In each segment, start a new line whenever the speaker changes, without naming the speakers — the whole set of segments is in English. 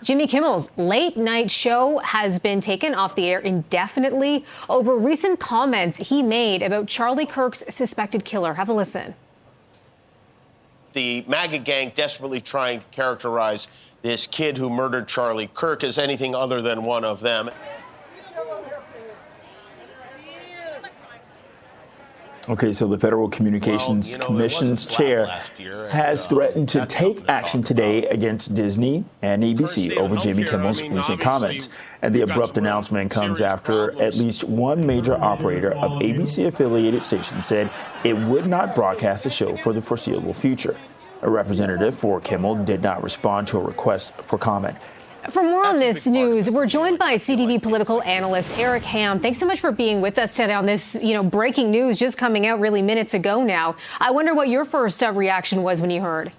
Jimmy Kimmel's late night show has been taken off the air indefinitely over recent comments he made about Charlie Kirk's suspected killer. Have a listen.
The MAGA gang desperately trying to characterize this kid who murdered Charlie Kirk as anything other than one of them.
Okay, so the Federal Communications Commission's chair has threatened to take action today against Disney and ABC over Jimmy Kimmel's recent comments. And the abrupt announcement comes after at least one major operator of ABC-affiliated stations said it would not broadcast the show for the foreseeable future. A representative for Kimmel did not respond to a request for comment.
For more on this news, we're joined by CTV political analyst Eric Ham. Thanks so much for being with us today on this, breaking news just coming out really minutes ago now. I wonder what your first reaction was when you heard.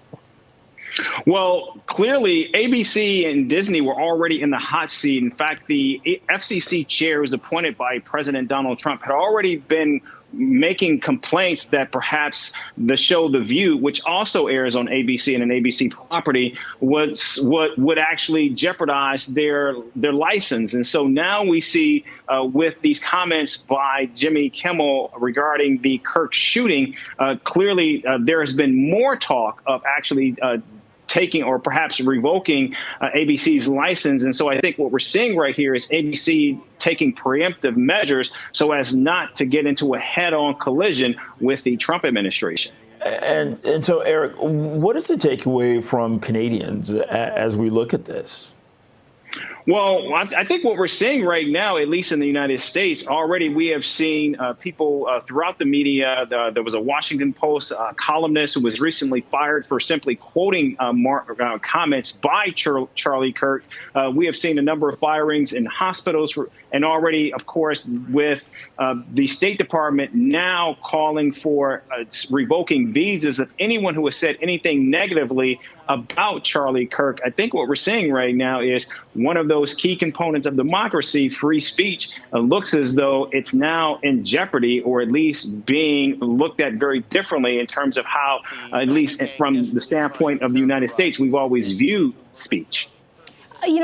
Well, clearly, ABC and Disney were already in the hot seat. In fact, the FCC chair was appointed by President Donald Trump had already been making complaints that perhaps the show The View, which also airs on ABC and an ABC property, would actually jeopardize their license. And so now we see with these comments by Jimmy Kimmel regarding the Kirk shooting, clearly there has been more talk of actually taking or perhaps revoking ABC's license. And so I think what we're seeing right here is ABC taking preemptive measures so as not to get into a head-on collision with the Trump administration.
And so, Eric, what is the takeaway from Canadians as we look at this?
Well, I think what we're seeing right now, at least in the United States, already we have seen people throughout the media. There was a Washington Post columnist who was recently fired for simply quoting comments by Charlie Kirk. We have seen a number of firings in hospitals and already, of course, with the State Department now calling for revoking visas of anyone who has said anything negatively about Charlie Kirk. I think what we're seeing right now is one of those key components of democracy, free speech, looks as though it's now in jeopardy, or at least being looked at very differently in terms of how, at least from the standpoint of the United States, we've always viewed speech.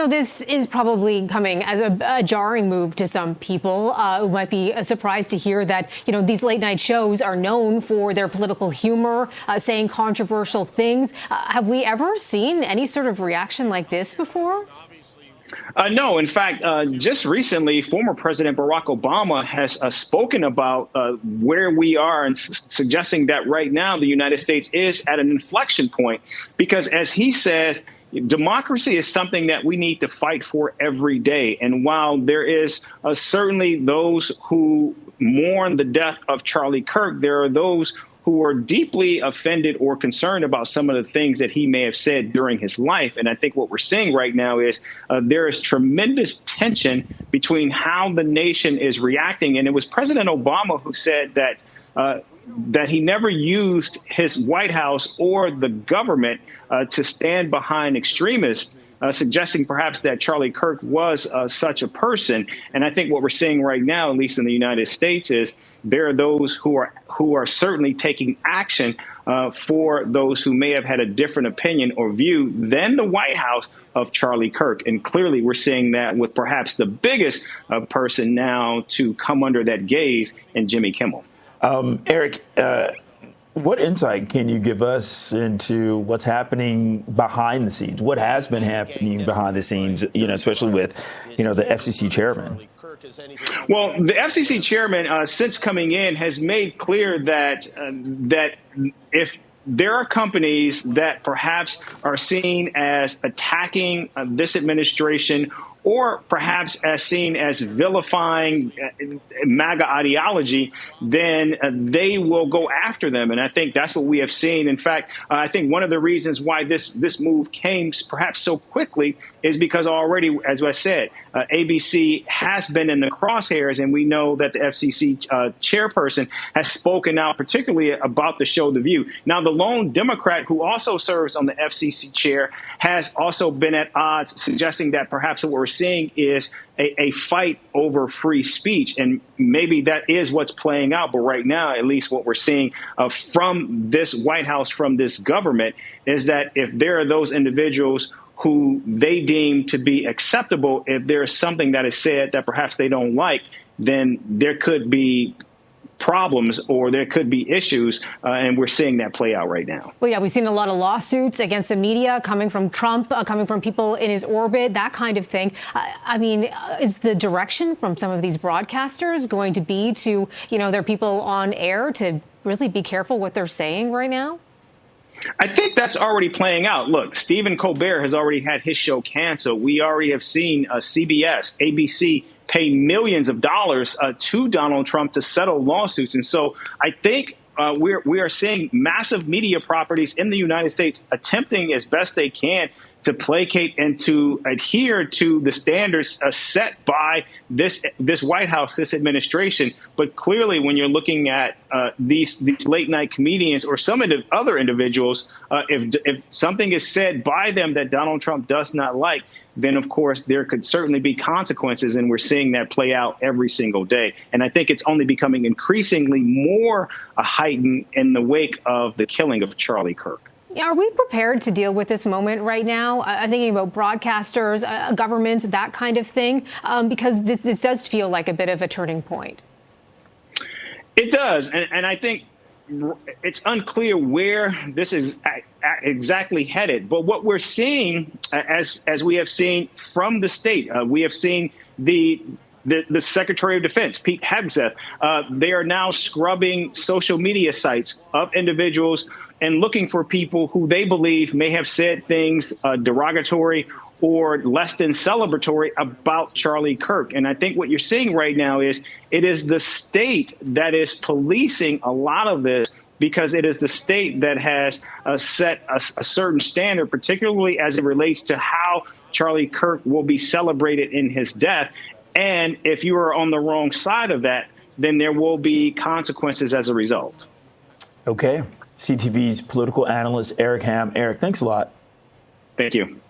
This is probably coming as a jarring move to some people who might be surprised to hear that, these late night shows are known for their political humor, saying controversial things. Have we ever seen any sort of reaction like this before?
No. In fact, just recently, former President Barack Obama has spoken about where we are and suggesting that right now the United States is at an inflection point, because as he says, democracy is something that we need to fight for every day. And while there is certainly those who mourn the death of Charlie Kirk, there are those who are deeply offended or concerned about some of the things that he may have said during his life. And I think what we're seeing right now is there is tremendous tension between how the nation is reacting. And it was President Obama who said that he never used his White House or the government to stand behind extremists, suggesting perhaps that Charlie Kirk was such a person. And I think what we're seeing right now, at least in the United States, is there are those who are certainly taking action for those who may have had a different opinion or view than the White House of Charlie Kirk. And clearly we're seeing that with perhaps the biggest person now to come under that gaze in Jimmy Kimmel.
Eric, what insight can you give us into what's happening behind the scenes? What has been happening behind the scenes, especially with, the FCC chairman?
Well, the FCC chairman, since coming in, has made clear that if there are companies that perhaps are seen as attacking this administration, or perhaps as seen as vilifying MAGA ideology, then they will go after them. And I think that's what we have seen. In fact, I think one of the reasons why this move came perhaps so quickly is because already, as I said, ABC has been in the crosshairs, and we know that the FCC chairperson has spoken out particularly about the show The View. Now, the lone Democrat who also serves on the FCC chair has also been at odds, suggesting that perhaps what we're seeing is a fight over free speech. And maybe that is what's playing out. But right now, at least what we're seeing from this White House, from this government, is that if there are those individuals who they deem to be acceptable. If there is something that is said that perhaps they don't like, then there could be problems or there could be issues, and we're seeing that play out right now.
Well, yeah, we've seen a lot of lawsuits against the media coming from Trump, coming from people in his orbit, that kind of thing. I mean, is the direction from some of these broadcasters going to be to, their people on air to really be careful what they're saying right now?
I think that's already playing out. Look, Stephen Colbert has already had his show canceled. We already have seen CBS, ABC pay millions of dollars to Donald Trump to settle lawsuits. And so I think we are seeing massive media properties in the United States attempting as best they can to placate and to adhere to the standards set by this White House, this administration. But clearly, when you're looking at these late night comedians or some of the other individuals, if something is said by them that Donald Trump does not like, then, of course, there could certainly be consequences. And we're seeing that play out every single day. And I think it's only becoming increasingly more heightened in the wake of the killing of Charlie Kirk.
Are we prepared to deal with this moment right now? I'm thinking about broadcasters, governments, that kind of thing, because this does feel like a bit of a turning point.
It does. And I think it's unclear where this is exactly headed. But what we're seeing, as we have seen from the state, we have seen the Secretary of Defense, Pete Hegseth, they are now scrubbing social media sites of individuals and looking for people who they believe may have said things derogatory or less than celebratory about Charlie Kirk. And I think what you're seeing right now is it is the state that is policing a lot of this, because it is the state that has set a certain standard, particularly as it relates to how Charlie Kirk will be celebrated in his death. And if you are on the wrong side of that, then there will be consequences as a result.
Okay. CTV's political analyst, Eric Ham. Eric, thanks a lot.
Thank you.